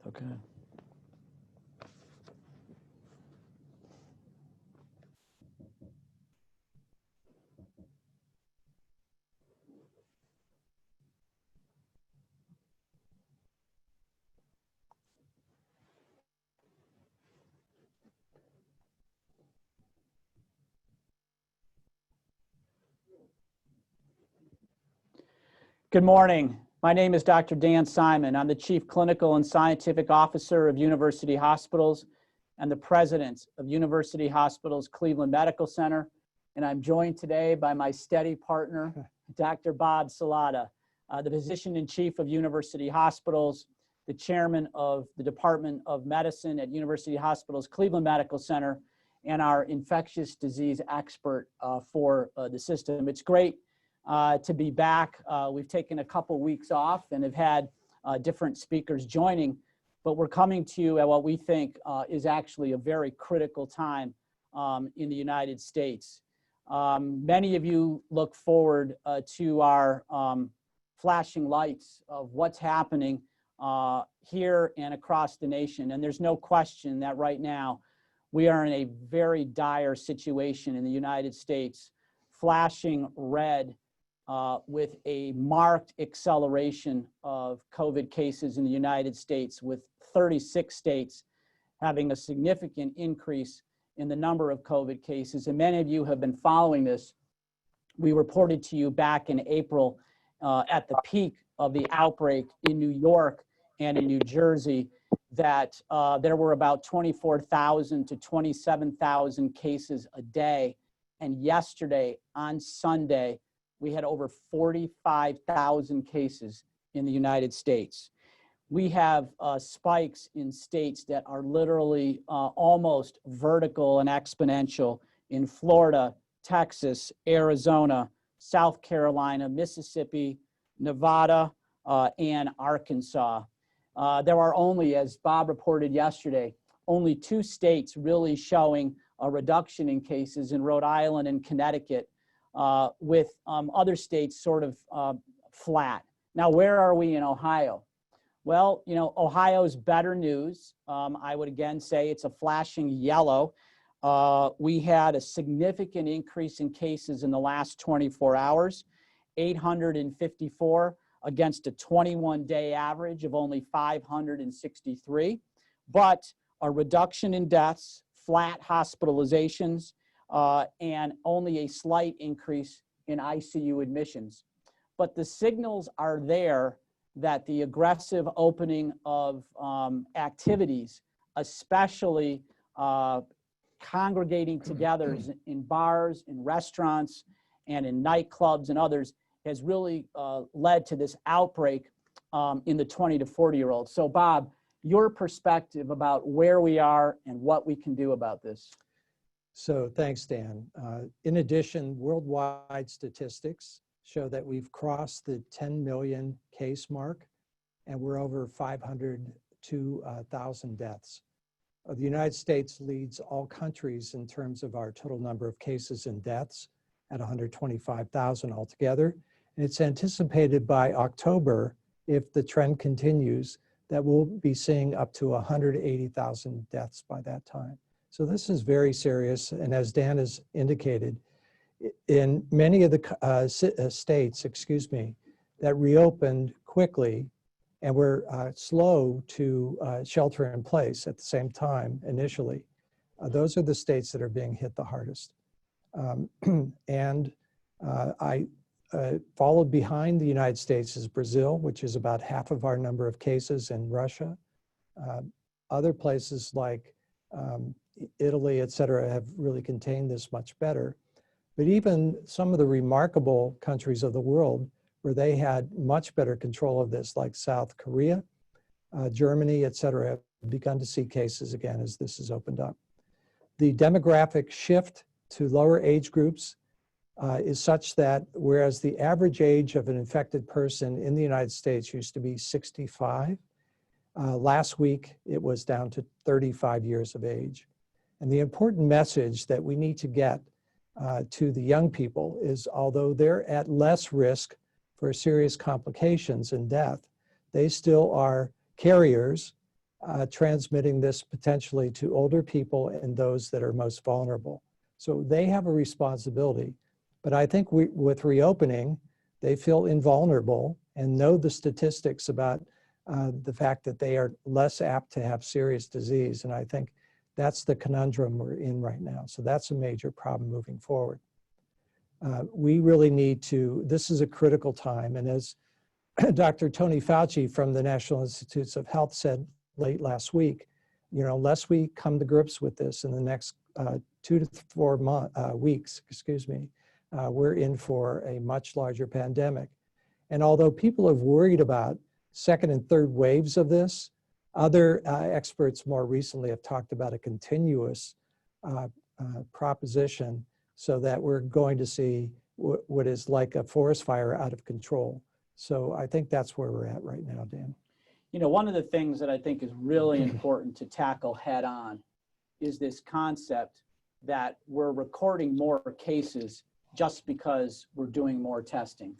Okay. Good morning. My name is Dr. Dan Simon. I'm the Chief Clinical and Scientific Officer of University Hospitals and the President of University Hospitals Cleveland Medical Center. And I'm joined today by my steady partner, Dr. Bob Salata, the Physician-in-Chief of University Hospitals, the Chairman of the Department of Medicine at University Hospitals Cleveland Medical Center, and our infectious disease expert for the system. It's great to be back. We've taken a couple weeks off and have had different speakers joining, but we're coming to you at what we think is actually a very critical time in the United States. Many of you look forward to our flashing lights of what's happening here and across the nation. And there's no question that right now we are in a very dire situation in the United States, flashing red with a marked acceleration of COVID cases in the United States, with 36 states having a significant increase in the number of COVID cases. And many of you have been following this. We reported to you back in April at the peak of the outbreak in New York and in New Jersey that there were about 24,000 to 27,000 cases a day. And yesterday, on Sunday, we had over 45,000 cases in the United States. We have spikes in states that are literally almost vertical and exponential in Florida, Texas, Arizona, South Carolina, Mississippi, Nevada, and Arkansas. There are only, as Bob reported yesterday, only 2 states really showing a reduction in cases in Rhode Island and Connecticut, with other states sort of flat. Now, where are we in Ohio? Well, you know, Ohio's better news. I would again say it's a flashing yellow. We had a significant increase in cases in the last 24 hours, 854 against a 21-day average of only 563, but a reduction in deaths, flat hospitalizations, and only a slight increase in ICU admissions. But the signals are there that the aggressive opening of activities, especially congregating together in bars, in restaurants, and in nightclubs and others, has really led to this outbreak in the 20 to 40-year-olds. So Bob, your perspective about where we are and what we can do about this. So thanks, Dan. In addition, worldwide statistics show that we've crossed the 10 million case mark, and we're over 502,000 deaths. The United States leads all countries in terms of our total number of cases and deaths at 125,000 altogether. And it's anticipated by October, if the trend continues, that we'll be seeing up to 180,000 deaths by that time. So this is very serious, and as Dan has indicated, in many of the states, that reopened quickly and were slow to shelter in place at the same time initially, those are the states that are being hit the hardest. Followed behind the United States is Brazil, which is about half of our number of cases, and Russia. Other places like Italy, et cetera, have really contained this much better. But even some of the remarkable countries of the world where they had much better control of this, like South Korea, Germany, et cetera, have begun to see cases again as this has opened up. The demographic shift to lower age groups is such that whereas the average age of an infected person in the United States used to be 65, last week it was down to 35 years of age. And the important message that we need to get to the young people is, although they're at less risk for serious complications and death, they still are carriers transmitting this potentially to older people and those that are most vulnerable. So they have a responsibility. But I think with reopening, they feel invulnerable and know the statistics about the fact that they are less apt to have serious disease. And I think that's the conundrum we're in right now. So that's a major problem moving forward. We really need to, this is a critical time. And as Dr. Tony Fauci from the National Institutes of Health said late last week, you know, unless we come to grips with this in the next 2 to 4 weeks, we're in for a much larger pandemic. And although people have worried about second and third waves of this, other experts more recently have talked about a continuous proposition, so that we're going to see what is like a forest fire out of control. So I think that's where we're at right now, Dan. You know, one of the things that I think is really important to tackle head on is this concept that we're recording more cases just because we're doing more testing.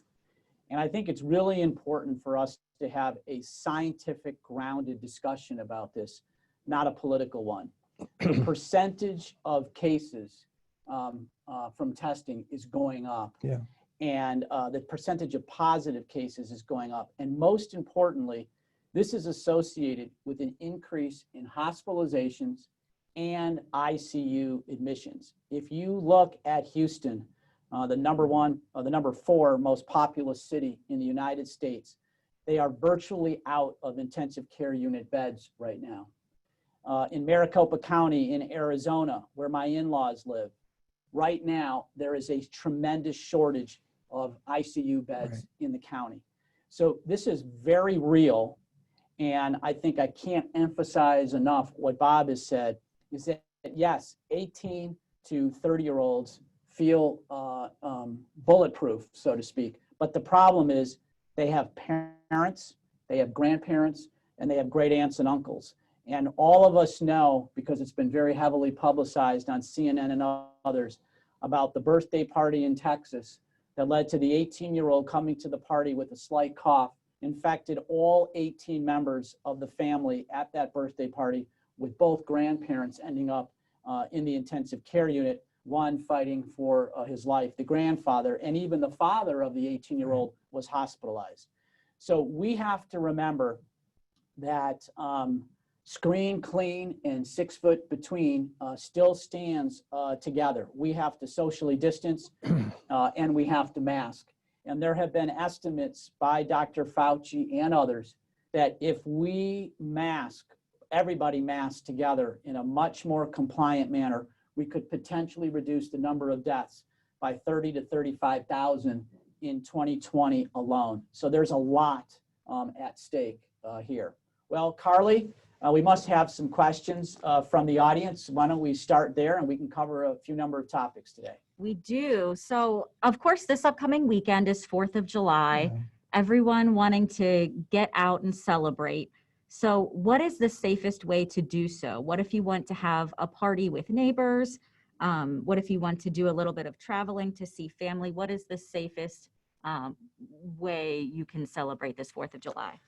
And I think it's really important for us to have a scientific grounded discussion about this, not a political one. The percentage of cases from testing is going up. Yeah. And the percentage of positive cases is going up. And most importantly, this is associated with an increase in hospitalizations and ICU admissions. If you look at Houston, the number 4 most populous city in the United States, they are virtually out of intensive care unit beds right now. In Maricopa County in Arizona, where my in-laws live, right now, there is a tremendous shortage of ICU beds in the county. So this is very real. And I think I can't emphasize enough what Bob has said, is that yes, 18 to 30-year-olds feel bulletproof, so to speak. But the problem is they have parents, they have grandparents, and they have great aunts and uncles. And all of us know, because it's been very heavily publicized on CNN and others, about the birthday party in Texas that led to the 18-year-old coming to the party with a slight cough, infected all 18 members of the family at that birthday party, with both grandparents ending up in the intensive care unit, one fighting for his life, the grandfather, and even the father of the 18-year-old was hospitalized. So we have to remember that screen, clean, and 6 foot between still stands together. We have to socially distance and we have to mask. And there have been estimates by Dr. Fauci and others that if we everybody mask together in a much more compliant manner, we could potentially reduce the number of deaths by 30 to 35,000 in 2020 alone. So there's a lot at stake here. Well, Carly, we must have some questions from the audience. Why don't we start there and we can cover a few number of topics today. We do. So, of course, this upcoming weekend is 4th of July. Yeah. Everyone wanting to get out and celebrate. So what is the safest way to do so? What if you want to have a party with neighbors? What if you want to do a little bit of traveling to see family? What is the safest way you can celebrate this 4th of July?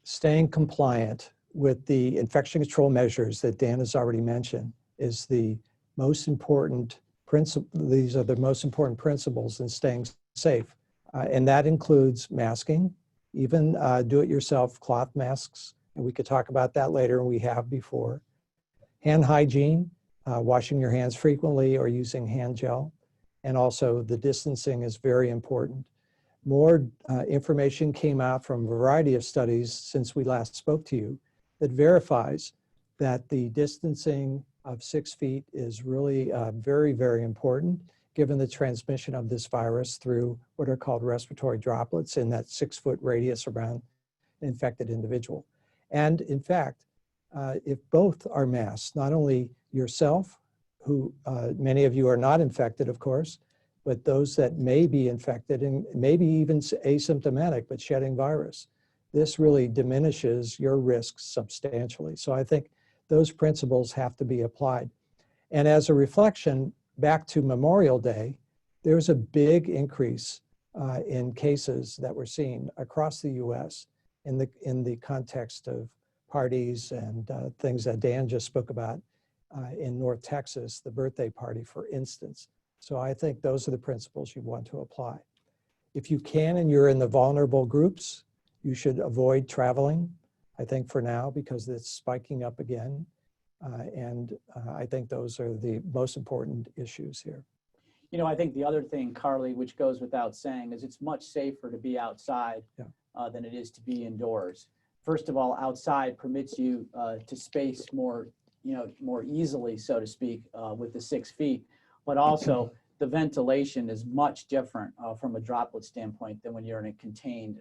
Staying compliant with the infection control measures that Dan has already mentioned is the most important principle. These are the most important principles in staying safe. And that includes masking, even do-it-yourself cloth masks. And we could talk about that later, and we have before. Hand hygiene, washing your hands frequently or using hand gel. And also the distancing is very important. More information came out from a variety of studies since we last spoke to you that verifies that the distancing of 6 feet is really very, very important, given the transmission of this virus through what are called respiratory droplets in that 6 foot radius around an infected individual. And in fact, if both are masked, not only yourself, who many of you are not infected, of course, but those that may be infected and maybe even asymptomatic but shedding virus, this really diminishes your risks substantially. So I think those principles have to be applied. And as a reflection, back to Memorial Day, there was a big increase in cases that we're seeing across the US in the context of parties and things that Dan just spoke about in North Texas, the birthday party, for instance. So I think those are the principles you want to apply. If you can and you're in the vulnerable groups, you should avoid traveling, I think, for now, because it's spiking up again. I think those are the most important issues here. You know, I think the other thing, Carly, which goes without saying, is it's much safer to be outside than it is to be indoors. First of all, outside permits you to space more, more easily, so to speak, with the 6 feet, but also the ventilation is much different from a droplet standpoint than when you're in a contained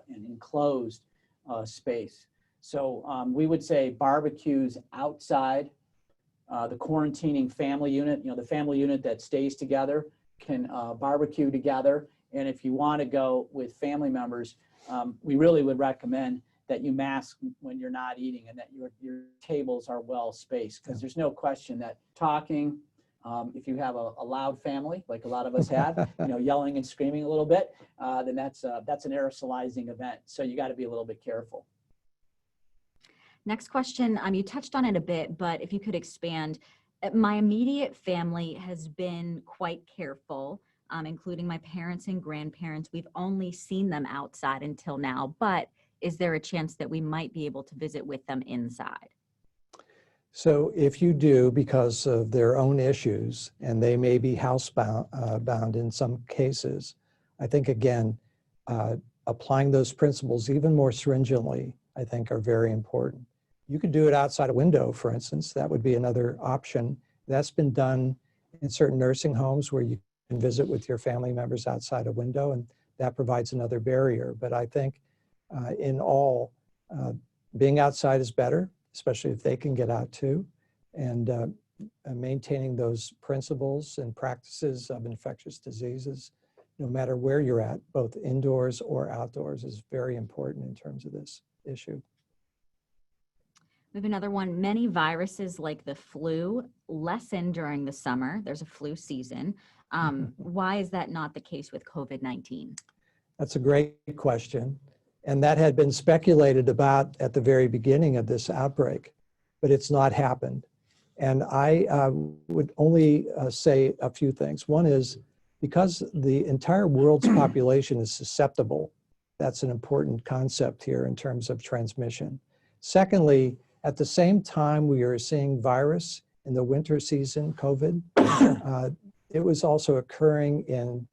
and enclosed space. So we would say barbecues outside. The quarantining family unit, the family unit that stays together can barbecue together. And if you want to go with family members, we really would recommend that you mask when you're not eating and that your tables are well spaced, because there's no question that talking, if you have a loud family, like a lot of us have, yelling and screaming a little bit, then that's an aerosolizing event. So you got to be a little bit careful. Next question, you touched on it a bit, but if you could expand. My immediate family has been quite careful, including my parents and grandparents. We've only seen them outside until now, but is there a chance that we might be able to visit with them inside? So if you do, because of their own issues, and they may be housebound bound in some cases, I think, again, applying those principles even more stringently, I think, are very important. You could do it outside a window, for instance. That would be another option. That's been done in certain nursing homes where you can visit with your family members outside a window, and that provides another barrier. But I think in all, being outside is better, especially if they can get out too. And maintaining those principles and practices of infectious diseases, no matter where you're at, both indoors or outdoors, is very important in terms of this issue. We have another one. Many viruses like the flu lessen during the summer. There's a flu season. Why is that not the case with COVID-19? That's a great question. And that had been speculated about at the very beginning of this outbreak, but it's not happened. And I would only say a few things. One is, because the entire world's population is susceptible, that's an important concept here in terms of transmission. Secondly, at the same time we are seeing virus in the winter season, COVID, it was also occurring in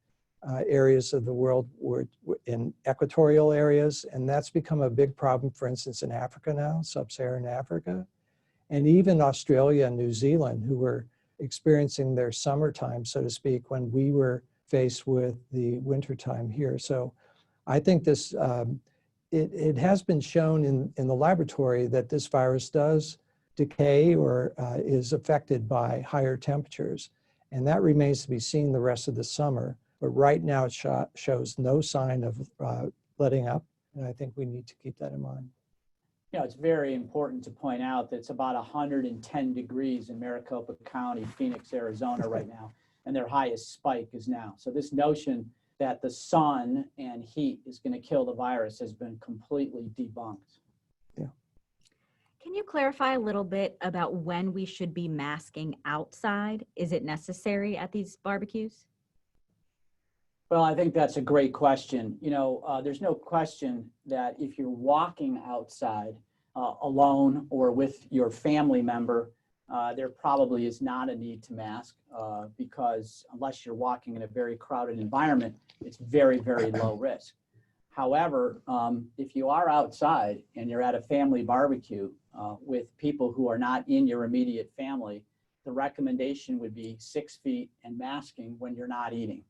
areas of the world where in equatorial areas, and that's become a big problem, for instance, in Africa now, sub-Saharan Africa, and even Australia and New Zealand, who were experiencing their summertime, so to speak, when we were faced with the wintertime here. So I think this, it has been shown in the laboratory that this virus does decay or is affected by higher temperatures. And that remains to be seen the rest of the summer. But right now it shows no sign of letting up. And I think we need to keep that in mind. It's very important to point out that it's about 110 degrees in Maricopa County, Phoenix, Arizona right now. And their highest spike is now. So this notion that the sun and heat is going to kill the virus has been completely debunked. Yeah. Can you clarify a little bit about when we should be masking outside? Is it necessary at these barbecues? Well, I think that's a great question. There's no question that if you're walking outside alone or with your family member, there probably is not a need to mask because unless you're walking in a very crowded environment, it's very, very low risk. However, if you are outside and you're at a family barbecue with people who are not in your immediate family, the recommendation would be 6 feet and masking when you're not eating.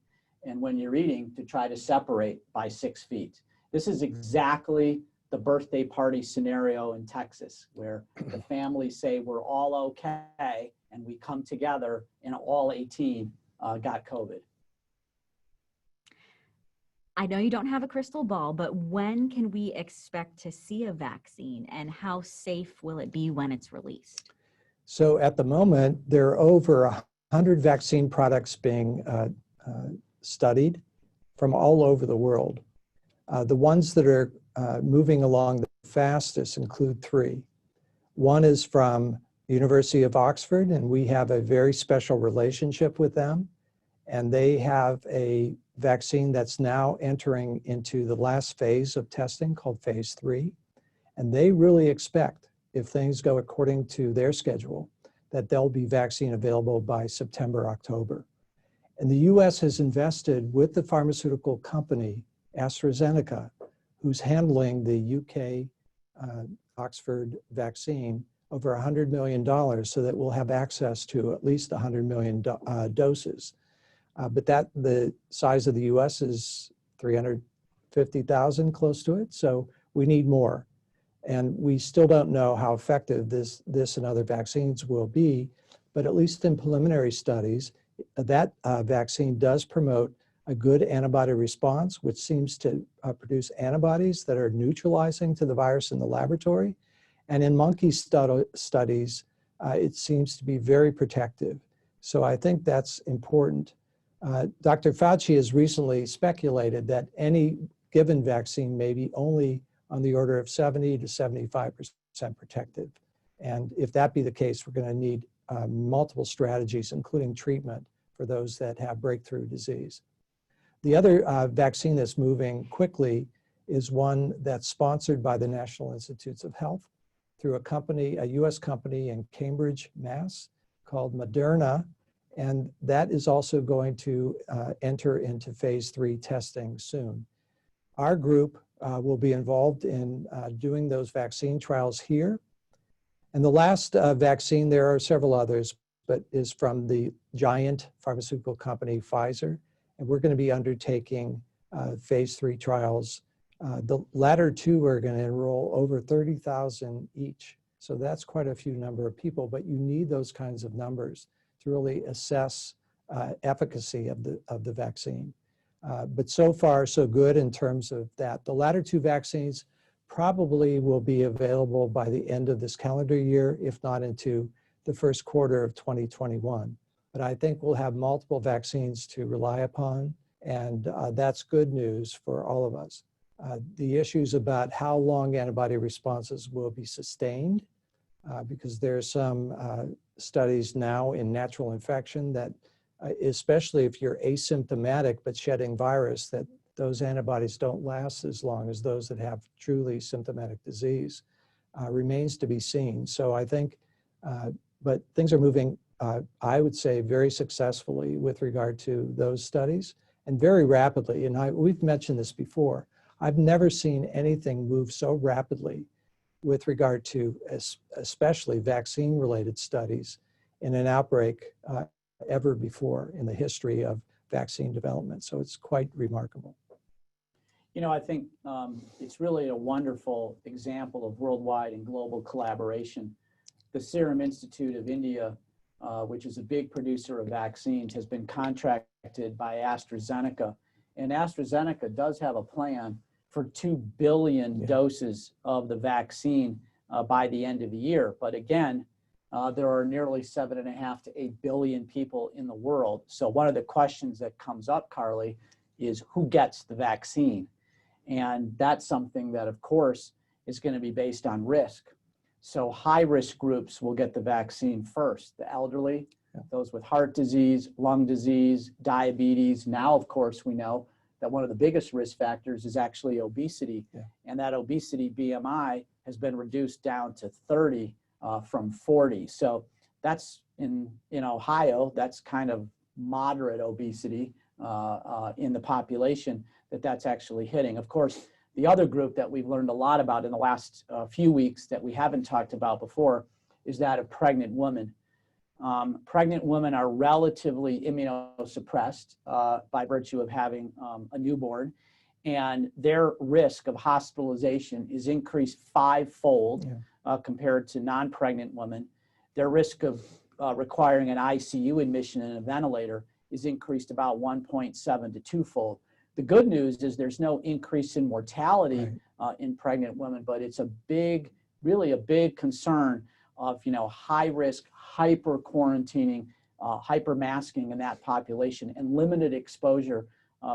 And when you're eating, to try to separate by 6 feet. This is exactly the birthday party scenario in Texas, where the families say we're all okay, and we come together and all 18 got COVID. I know you don't have a crystal ball, but when can we expect to see a vaccine, and how safe will it be when it's released? So at the moment, there are over 100 vaccine products being studied from all over the world. The ones that are moving along the fastest include 3. One is from the University of Oxford, and we have a very special relationship with them. And they have a vaccine that's now entering into the last phase of testing called phase 3. And they really expect, if things go according to their schedule, that there'll be vaccine available by September, October. And the US has invested with the pharmaceutical company AstraZeneca, who's handling the UK Oxford vaccine, over $100 million so that we'll have access to at least 100 million doses. But the size of the US is 350,000, close to it. So we need more. And we still don't know how effective this and other vaccines will be, but at least in preliminary studies, that vaccine does promote a good antibody response, which seems to produce antibodies that are neutralizing to the virus in the laboratory. And in monkey studies, it seems to be very protective. So I think that's important. Dr. Fauci has recently speculated that any given vaccine may be only on the order of 70 to 75% protective. And if that be the case, we're going to need multiple strategies, including treatment for those that have breakthrough disease. The other vaccine that's moving quickly is one that's sponsored by the National Institutes of Health through a US company in Cambridge, Mass, called Moderna. And that is also going to enter into phase 3 testing soon. Our group will be involved in doing those vaccine trials here. And the last vaccine, there are several others, but is from the giant pharmaceutical company Pfizer. And we're going to be undertaking phase 3 trials. The latter two are going to enroll over 30,000 each. So that's quite a few number of people, but you need those kinds of numbers to really assess efficacy of the vaccine. But so far, so good in terms of that. The latter two vaccines probably will be available by the end of this calendar year, if not into the first quarter of 2021. But I think we'll have multiple vaccines to rely upon, and that's good news for all of us. The issues about how long antibody responses will be sustained, because there are some studies now in natural infection that, especially if you're asymptomatic but shedding virus, that those antibodies don't last as long as those that have truly symptomatic disease, remains to be seen. So I think, but things are moving, I would say, very successfully with regard to those studies, and very rapidly. And we've mentioned this before. I've never seen anything move so rapidly with regard to especially vaccine-related studies in an outbreak ever before in the history of vaccine development. So it's quite remarkable. You know, I think it's really a wonderful example of worldwide and global collaboration. The Serum Institute of India, which is a big producer of vaccines, has been contracted by AstraZeneca. And AstraZeneca does have a plan for 2 billion doses of the vaccine by the end of the year. But again, there are nearly 7.5 to 8 billion people in the world. So one of the questions that comes up, Carly, is who gets the vaccine? And that's something that, of course, is going to be based on risk. So high-risk groups will get the vaccine first. The elderly, those with heart disease, lung disease, diabetes. Now, of course, we know that one of the biggest risk factors is actually obesity. And that obesity BMI has been reduced down to 30 from 40. So that's in Ohio, that's kind of moderate obesity in the population that's actually hitting. Of course, the other group that we've learned a lot about in the last few weeks that we haven't talked about before is that of pregnant women. Pregnant women are relatively immunosuppressed by virtue of having a newborn, and their risk of hospitalization is increased 5-fold compared to non-pregnant women. Their risk of requiring an ICU admission and a ventilator is increased about 1.7 to 2-fold. The good news is there's no increase in mortality in pregnant women, but it's really a big concern of high risk, hyper quarantining, hyper masking in that population, and limited exposure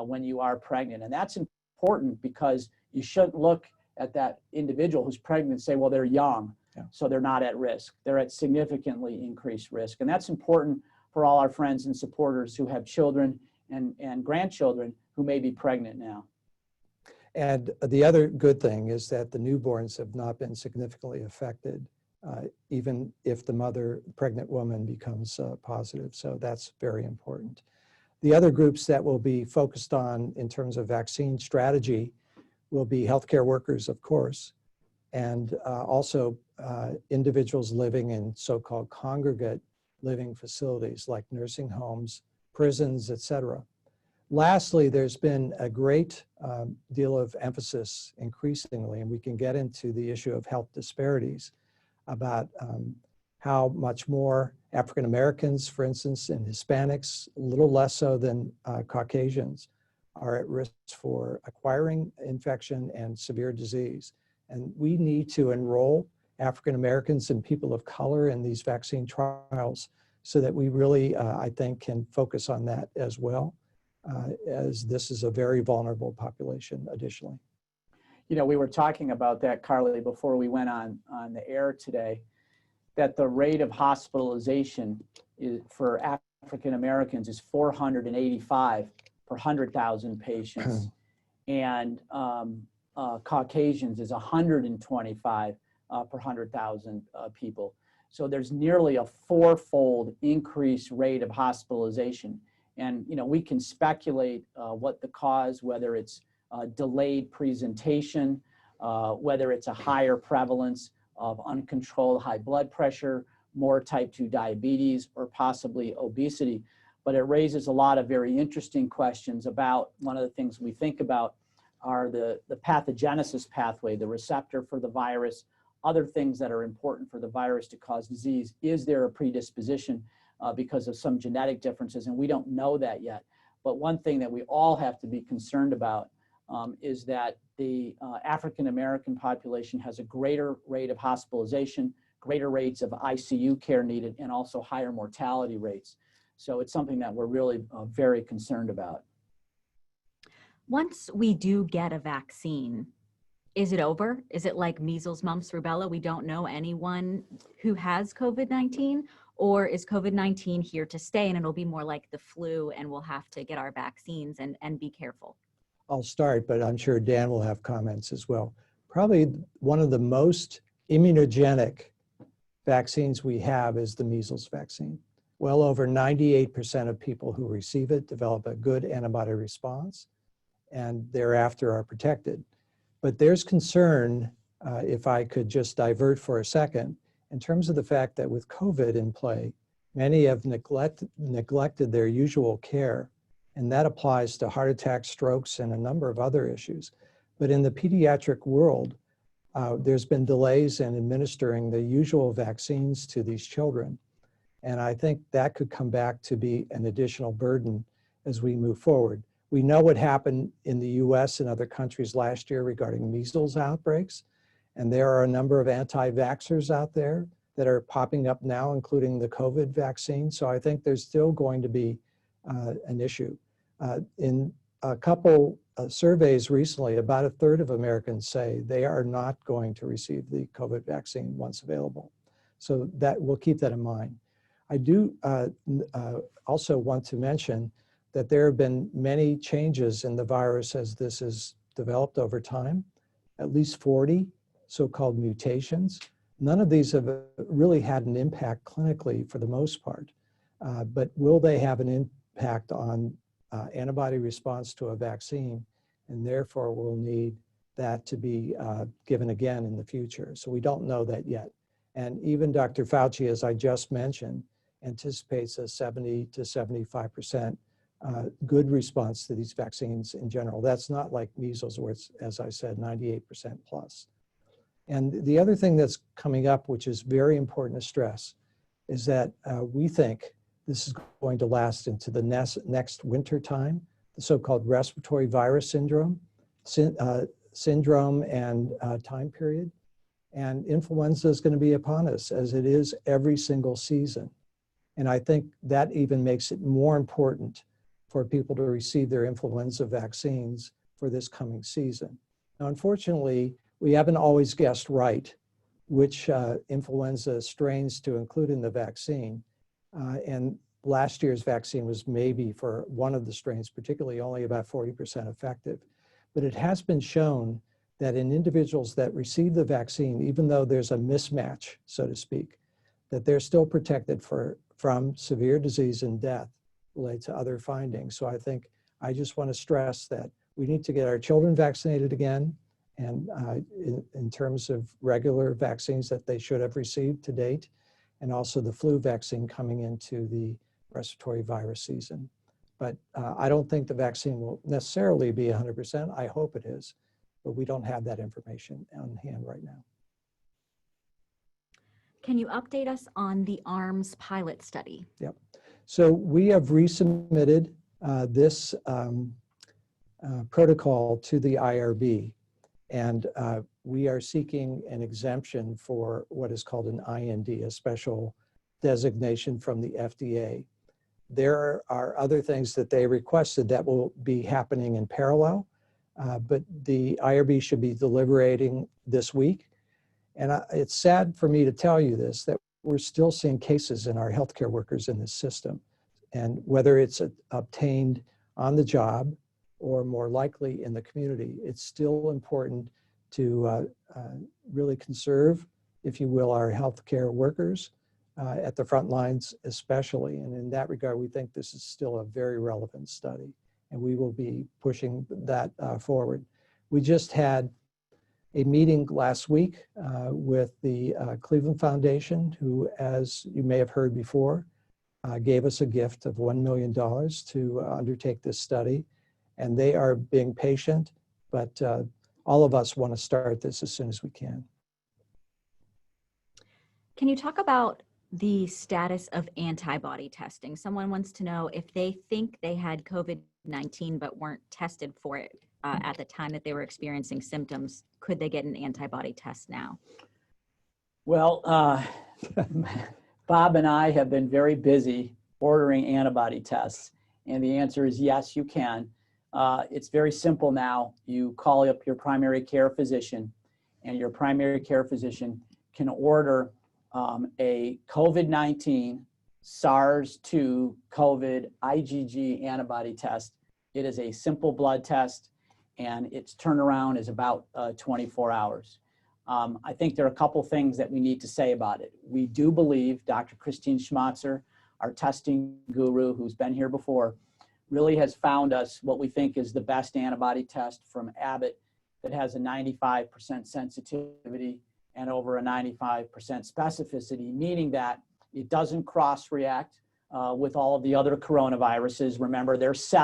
when you are pregnant. And that's important because you shouldn't look at that individual who's pregnant and say, well, they're young. Yeah. So they're not at risk. They're at significantly increased risk. And that's important for all our friends and supporters who have children and grandchildren who may be pregnant now. And the other good thing is that the newborns have not been significantly affected, even if the pregnant woman becomes positive. So that's very important. The other groups that will be focused on in terms of vaccine strategy will be healthcare workers, of course, and also individuals living in so-called congregate living facilities like nursing homes, prisons, etc. Lastly, there's been a great deal of emphasis increasingly, and we can get into the issue of health disparities about how much more African Americans, for instance, and Hispanics, a little less so than Caucasians, are at risk for acquiring infection and severe disease. And we need to enroll African Americans and people of color in these vaccine trials so that we really, I think, can focus on that as well, as this is a very vulnerable population additionally. You know, we were talking about that, Carly, before we went on the air today, that the rate of hospitalization for African Americans is 485 per 100,000 patients, and Caucasians is 125 per 100,000 people. So there's nearly a fourfold increased rate of hospitalization. And, you know, we can speculate what the cause, whether it's delayed presentation, whether it's a higher prevalence of uncontrolled high blood pressure, more type 2 diabetes, or possibly obesity. But it raises a lot of very interesting questions about one of the things we think about are the pathogenesis pathway, the receptor for the virus, other things that are important for the virus to cause disease. Is there a predisposition because of some genetic differences? And we don't know that yet. But one thing that we all have to be concerned about is that the African American population has a greater rate of hospitalization, greater rates of ICU care needed, and also higher mortality rates. So it's something that we're really very concerned about. Once we do get a vaccine, is it over? Is it like measles, mumps, rubella? We don't know anyone who has COVID-19, or is COVID-19 here to stay and it'll be more like the flu and we'll have to get our vaccines and be careful? I'll start, but I'm sure Dan will have comments as well. Probably one of the most immunogenic vaccines we have is the measles vaccine. Well over 98% of people who receive it develop a good antibody response and thereafter are protected. But there's concern, if I could just divert for a second, in terms of the fact that with COVID in play, many have neglected their usual care, and that applies to heart attacks, strokes, and a number of other issues. But in the pediatric world, there's been delays in administering the usual vaccines to these children. And I think that could come back to be an additional burden as we move forward. We know what happened in the US and other countries last year regarding measles outbreaks. And there are a number of anti-vaxxers out there that are popping up now, including the COVID vaccine. So I think there's still going to be an issue. In a couple surveys recently, about a third of Americans say they are not going to receive the COVID vaccine once available. So that we'll keep that in mind. I do also want to mention that there have been many changes in the virus as this has developed over time, at least 40 so-called mutations. None of these have really had an impact clinically for the most part, but will they have an impact on antibody response to a vaccine? And therefore we'll need that to be given again in the future. So we don't know that yet. And even Dr. Fauci, as I just mentioned, anticipates a 70 to 75% good response to these vaccines in general. That's not like measles where it's, as I said, 98% plus. And the other thing that's coming up, which is very important to stress, is that we think this is going to last into the next winter time, the so-called respiratory virus syndrome and time period. And influenza is going to be upon us, as it is every single season. And I think that even makes it more important for people to receive their influenza vaccines for this coming season. Now, unfortunately, we haven't always guessed right which influenza strains to include in the vaccine. And last year's vaccine was maybe for one of the strains, particularly only about 40% effective. But it has been shown that in individuals that receive the vaccine, even though there's a mismatch, so to speak, that they're still protected from severe disease and death related to other findings. So I just want to stress that we need to get our children vaccinated again, and in terms of regular vaccines that they should have received to date, and also the flu vaccine coming into the respiratory virus season. But I don't think the vaccine will necessarily be 100%. I hope it is, but we don't have that information on hand right now. Can you update us on the ARMS pilot study? Yep. So we have resubmitted this protocol to the IRB, and we are seeking an exemption for what is called an IND, a special designation from the FDA. There are other things that they requested that will be happening in parallel, but the IRB should be deliberating this week. And it's sad for me to tell you this, that we're still seeing cases in our healthcare workers in this system. And whether it's obtained on the job or more likely in the community, it's still important to really conserve, if you will, our healthcare workers at the front lines especially. And in that regard, we think this is still a very relevant study, and we will be pushing that forward. We just had a meeting last week with the Cleveland Foundation, who, as you may have heard before, gave us a gift of $1 million to undertake this study. And they are being patient, but all of us want to start this as soon as we can. Can you talk about the status of antibody testing? Someone wants to know if they think they had COVID-19 but weren't tested for it at the time that they were experiencing symptoms, could they get an antibody test now? Well, Bob and I have been very busy ordering antibody tests, and the answer is yes, you can. It's very simple now. You call up your primary care physician, and your primary care physician can order a COVID-19 SARS-2 COVID IgG antibody test. It is a simple blood test, and its turnaround is about 24 hours. I think there are a couple things that we need to say about it. We do believe Dr. Christine Schmatzer, our testing guru who's been here before, really has found us what we think is the best antibody test from Abbott that has a 95% sensitivity and over a 95% specificity, meaning that it doesn't cross-react with all of the other coronaviruses. Remember, there's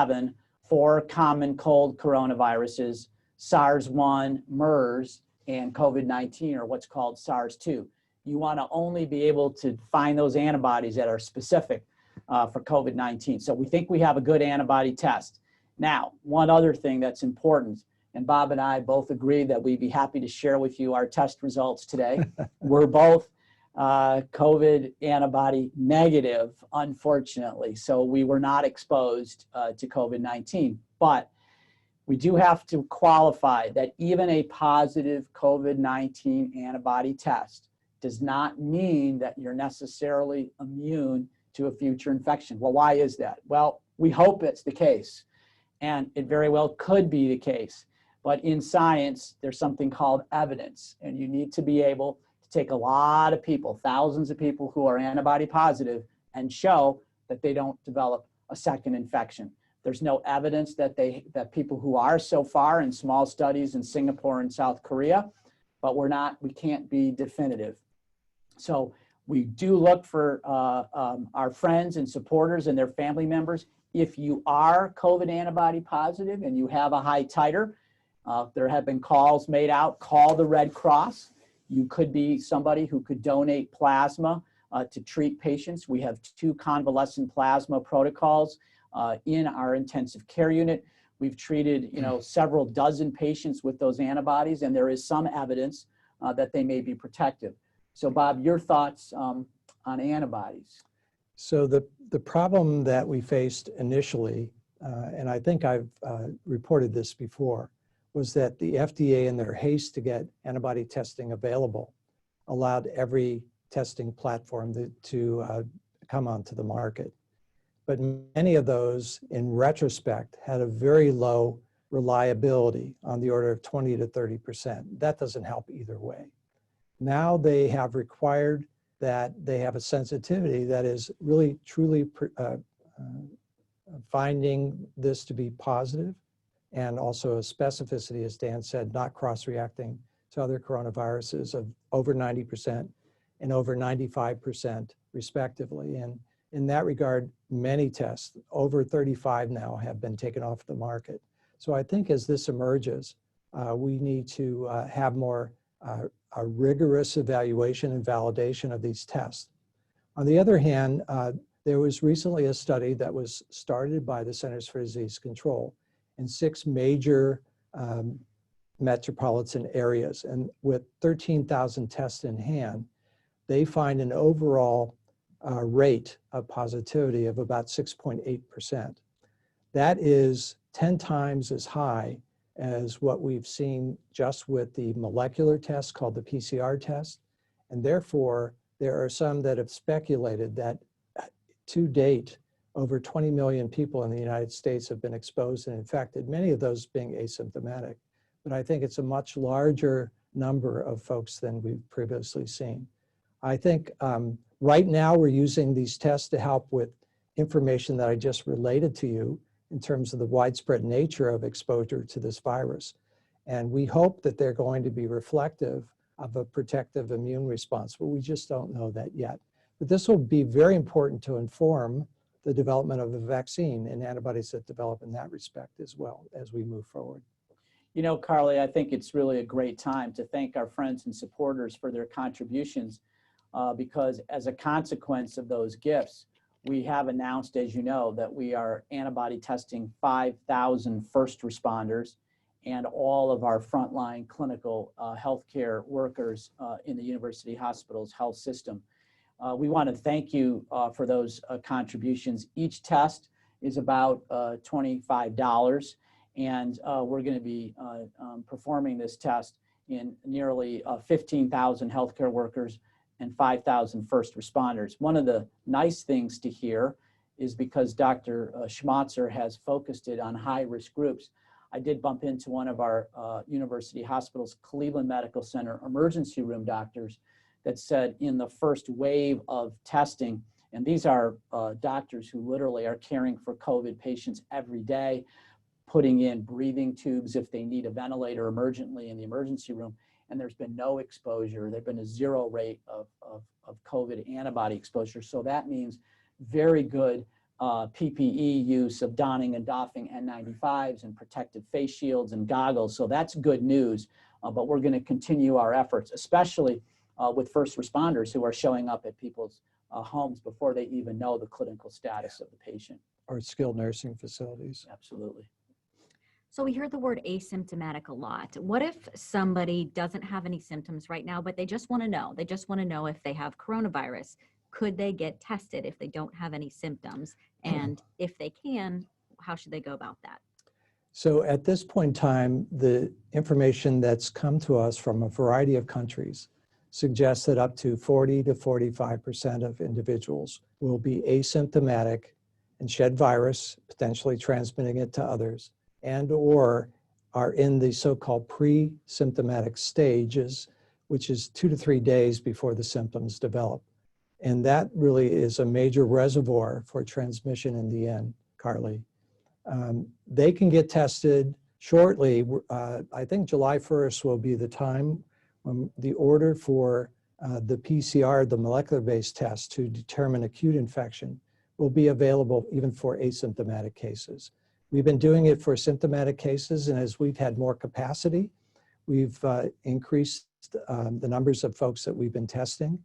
4 common cold coronaviruses: SARS-1, MERS, and COVID-19, or what's called SARS-2. You want to only be able to find those antibodies that are specific for COVID-19. So we think we have a good antibody test. Now, one other thing that's important, and Bob and I both agreed that we'd be happy to share with you our test results today. We're both COVID antibody negative, unfortunately. So we were not exposed to COVID-19. But we do have to qualify that even a positive COVID-19 antibody test does not mean that you're necessarily immune to a future infection. Well, why is that? Well, we hope it's the case, and it very well could be the case. But in science, there's something called evidence, and you need to be able to take a lot of people, thousands of people who are antibody positive, and show that they don't develop a second infection. There's no evidence that people who are so far in small studies in Singapore and South Korea, but we can't be definitive. So we do look for our friends and supporters and their family members. If you are COVID antibody positive and you have a high titer, there have been calls made out, call the Red Cross. You could be somebody who could donate plasma to treat patients. We have 2 convalescent plasma protocols in our intensive care unit. We've treated, several dozen patients with those antibodies, and there is some evidence that they may be protective. So Bob, your thoughts on antibodies? So the problem that we faced initially, and I think I've reported this before, was that the FDA, in their haste to get antibody testing available, allowed every testing platform to come onto the market. But many of those, in retrospect, had a very low reliability on the order of 20 to 30%. That doesn't help either way. Now they have required that they have a sensitivity that is really, truly finding this to be positive, and also a specificity, as Dan said, not cross-reacting to other coronaviruses of over 90% and over 95% respectively. And in that regard, many tests, over 35 now, have been taken off the market. So I think as this emerges, we need to have more a rigorous evaluation and validation of these tests. On the other hand, there was recently a study that was started by the Centers for Disease Control in 6 major metropolitan areas. And with 13,000 tests in hand, they find an overall rate of positivity of about 6.8%. That is 10 times as high as what we've seen just with the molecular test called the PCR test. And therefore, there are some that have speculated that to date, over 20 million people in the United States have been exposed and infected, many of those being asymptomatic. But I think it's a much larger number of folks than we've previously seen. I think right now we're using these tests to help with information that I just related to you in terms of the widespread nature of exposure to this virus. And we hope that they're going to be reflective of a protective immune response, but we just don't know that yet. But this will be very important to inform the development of a vaccine and antibodies that develop in that respect as well as we move forward. You know, Carly, I think it's really a great time to thank our friends and supporters for their contributions because as a consequence of those gifts, we have announced, as you know, that we are antibody testing 5,000 first responders and all of our frontline clinical healthcare workers in the university hospital's health system. We want to thank you for those contributions. Each test is about $25, and we're going to be performing this test in nearly 15,000 healthcare workers and 5,000 first responders. One of the nice things to hear is because Dr. Schmatzer has focused it on high-risk groups. I did bump into one of our university hospitals, Cleveland Medical Center emergency room doctors, that said in the first wave of testing, and these are doctors who literally are caring for COVID patients every day, putting in breathing tubes if they need a ventilator emergently in the emergency room, and there's been no exposure. There's been a 0 rate of COVID antibody exposure. So that means very good PPE use of donning and doffing N95s and protective face shields and goggles. So that's good news, but we're going to continue our efforts, especially with first responders who are showing up at people's homes before they even know the clinical status of the patient. Or skilled nursing facilities. Absolutely. So we hear the word asymptomatic a lot. What if somebody doesn't have any symptoms right now, but they just want to know? They just want to know if they have coronavirus. Could they get tested if they don't have any symptoms? And if they can, how should they go about that? So at this point in time, the information that's come to us from a variety of countries suggests that up to 40 to 45% of individuals will be asymptomatic and shed virus, potentially transmitting it to others, and or are in the so-called pre-symptomatic stages, which is 2 to 3 days before the symptoms develop. And that really is a major reservoir for transmission in the end, Carly. They can get tested shortly. I think July 1st will be the time when the order for the PCR, the molecular-based test to determine acute infection, will be available even for asymptomatic cases. We've been doing it for symptomatic cases, and as we've had more capacity, we've increased the numbers of folks that we've been testing.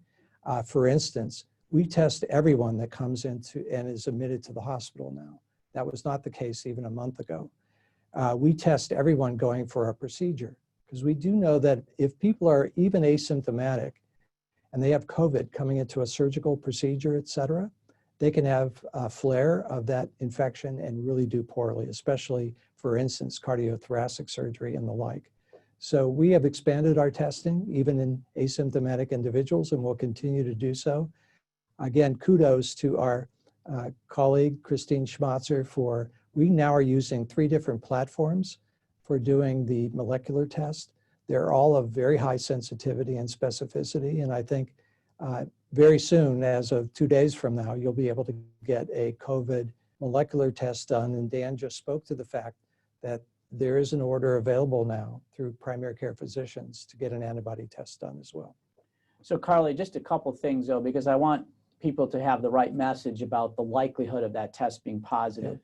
For instance, we test everyone that comes into and is admitted to the hospital now. That was not the case even a month ago. We test everyone going for a procedure, because we do know that if people are even asymptomatic and they have COVID coming into a surgical procedure, et cetera, they can have a flare of that infection and really do poorly, especially, for instance, cardiothoracic surgery and the like. So we have expanded our testing, even in asymptomatic individuals, and will continue to do so. Again, kudos to our colleague, Christine Schmatzer, for we now are using 3 different platforms for doing the molecular test. They're all of very high sensitivity and specificity, and I think very soon, as of 2 days from now, you'll be able to get a COVID molecular test done. And Dan just spoke to the fact that there is an order available now through primary care physicians to get an antibody test done as well. So Carly, just a couple things though, because I want people to have the right message about the likelihood of that test being positive.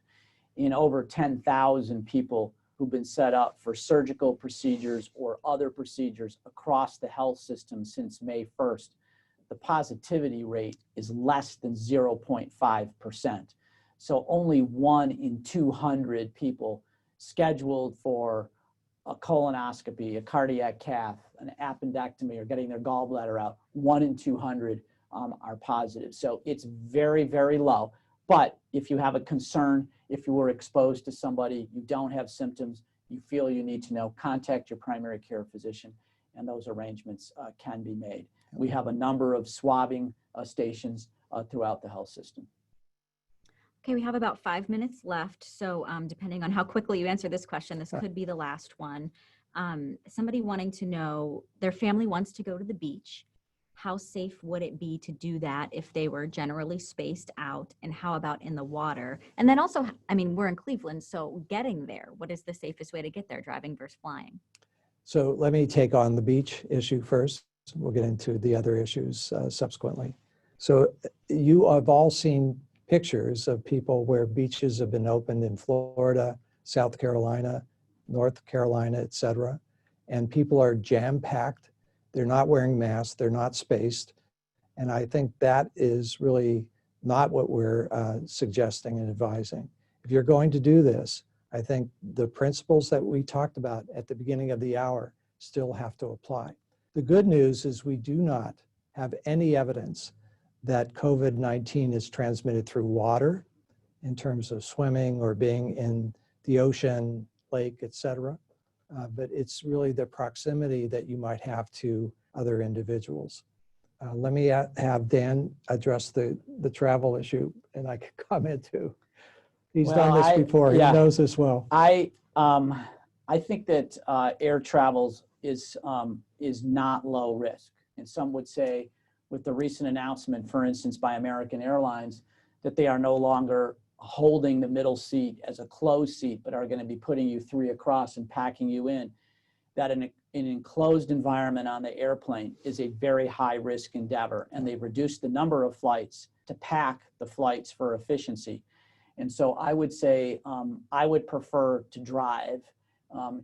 Yeah. In over 10,000 people who've been set up for surgical procedures or other procedures across the health system since May 1st, the positivity rate is less than 0.5%. So only 1 in 200 people scheduled for a colonoscopy, a cardiac cath, an appendectomy, or getting their gallbladder out, 1 in 200 are positive. So it's very, very low. But if you have a concern, if you were exposed to somebody, you don't have symptoms, you feel you need to know, contact your primary care physician, and those arrangements can be made. We have a number of swabbing stations throughout the health system. Okay, we have about 5 minutes left. So depending on how quickly you answer this question, this could be the last one. Somebody wanting to know, their family wants to go to the beach. How safe would it be to do that if they were generally spaced out? And how about in the water? And then also, I mean, we're in Cleveland, so getting there, what is the safest way to get there, driving versus flying? So let me take on the beach issue first. We'll get into the other issues subsequently. So you have all seen pictures of people where beaches have been opened in Florida, South Carolina, North Carolina, et cetera. And people are jam-packed. They're not wearing masks. They're not spaced. And I think that is really not what we're suggesting and advising. If you're going to do this, I think the principles that we talked about at the beginning of the hour still have to apply. The good news is we do not have any evidence that COVID-19 is transmitted through water in terms of swimming or being in the ocean, lake, et cetera. But it's really the proximity that you might have to other individuals. Let me have Dan address the travel issue, and I can comment too. He's done this before. Yeah. He knows this well. I think that air travels is not low risk, and some would say, with the recent announcement, for instance, by American Airlines, that they are no longer holding the middle seat as a closed seat, but are going to be putting you 3 across and packing you in, that an enclosed environment on the airplane is a very high risk endeavor, and they've reduced the number of flights to pack the flights for efficiency. And so I would say I would prefer to drive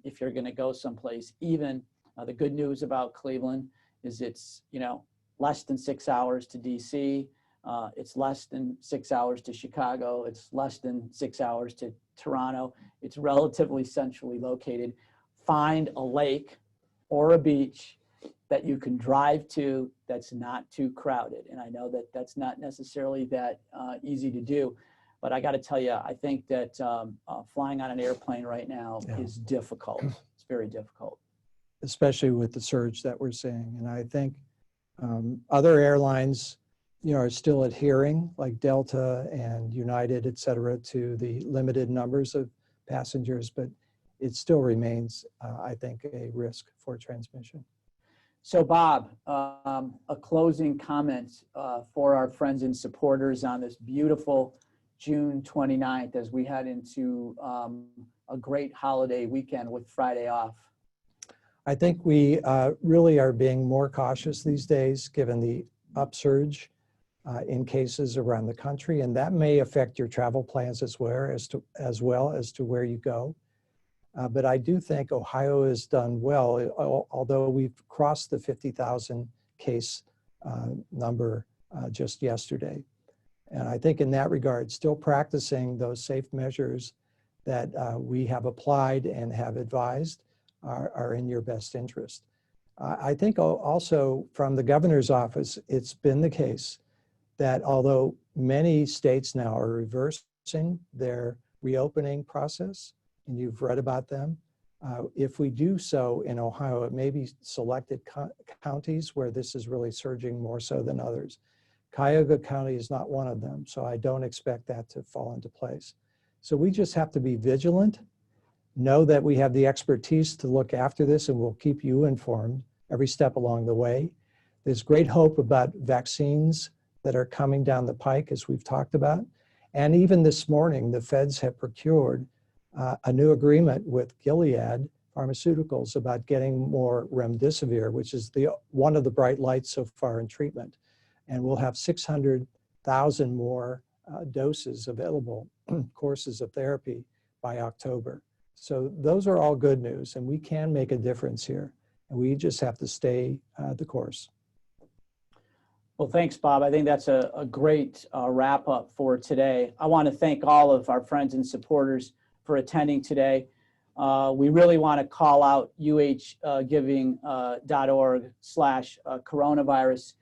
if you're going to go someplace. Even the good news about Cleveland is it's, less than 6 hours to DC. It's less than 6 hours to Chicago. It's less than 6 hours to Toronto. It's relatively centrally located. Find a lake or a beach that you can drive to that's not too crowded. And I know that that's not necessarily that easy to do, but I got to tell you, I think that flying on an airplane right now is difficult. It's very difficult. Especially with the surge that we're seeing. And I think other airlines, are still adhering, like Delta and United, et cetera, to the limited numbers of passengers, but it still remains, I think, a risk for transmission. So Bob, a closing comment for our friends and supporters on this beautiful June 29th as we head into a great holiday weekend with Friday off. I think we really are being more cautious these days given the upsurge in cases around the country, and that may affect your travel plans as well as to where you go. But I do think Ohio has done well, although we've crossed the 50,000 case number just yesterday. And I think in that regard, still practicing those safe measures that we have applied and have advised are in your best interest. I think also from the governor's office, it's been the case that although many states now are reversing their reopening process, and you've read about them, If we do so in Ohio, it may be selected counties where this is really surging more so than others. Cuyahoga County is not one of them, so I don't expect that to fall into place. So we just have to be vigilant, know that we have the expertise to look after this, and we'll keep you informed every step along the way. There's great hope about vaccines that are coming down the pike, as we've talked about. And even this morning, the feds have procured a new agreement with Gilead Pharmaceuticals about getting more remdesivir, which is one of the bright lights so far in treatment. And we'll have 600,000 more doses available, courses of therapy by October. So those are all good news, and we can make a difference here. And we just have to stay the course. Well, thanks, Bob. I think that's a great wrap up for today. I want to thank all of our friends and supporters for attending today. We really want to call out uhgiving.org/coronavirus.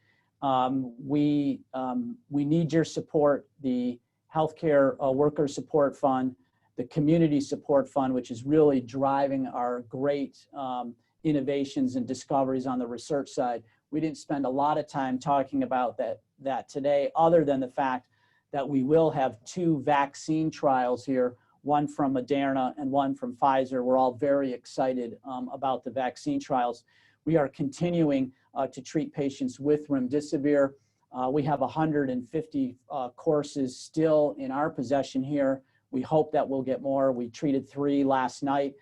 We need your support. The Healthcare Worker Support Fund, the Community Support Fund, which is really driving our great innovations and discoveries on the research side. We didn't spend a lot of time talking about that today, other than the fact that we will have 2 vaccine trials here, one from Moderna and one from Pfizer. We're all very excited about the vaccine trials. We are continuing to treat patients with remdesivir. We have 150 courses still in our possession here. We hope that we'll get more. We treated 3 last night.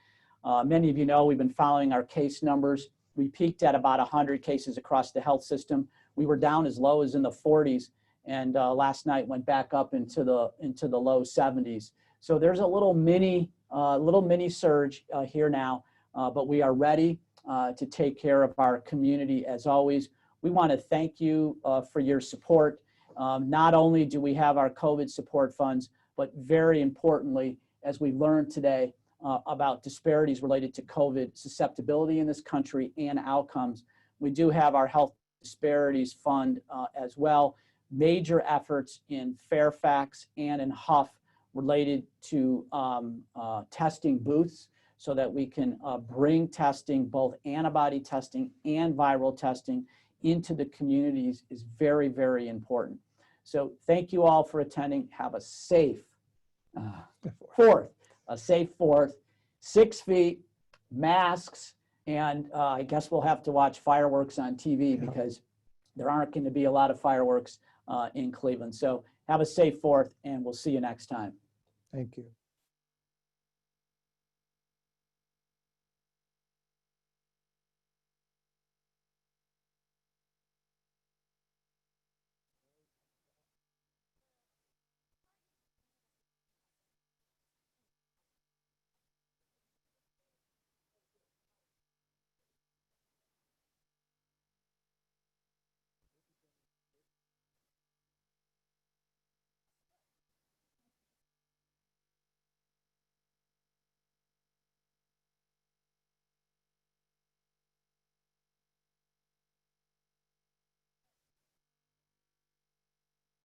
Many of you know we've been following our case numbers. We peaked at about 100 cases across the health system. We were down as low as in the 40s, and last night went back up into the low 70s. So there's a little mini surge here now, but we are ready to take care of our community as always. We want to thank you for your support. Not only do we have our COVID support funds, but very importantly, as we learned today, about disparities related to COVID susceptibility in this country and outcomes. We do have our Health Disparities Fund as well. Major efforts in Fairfax and in Huff related to testing booths so that we can bring testing, both antibody testing and viral testing, into the communities is very, very important. So thank you all for attending. Have a safe 4th. A safe 4th, 6 feet, masks, and I guess we'll have to watch fireworks on TV because there aren't going to be a lot of fireworks in Cleveland. So have a safe 4th, and we'll see you next time. Thank you.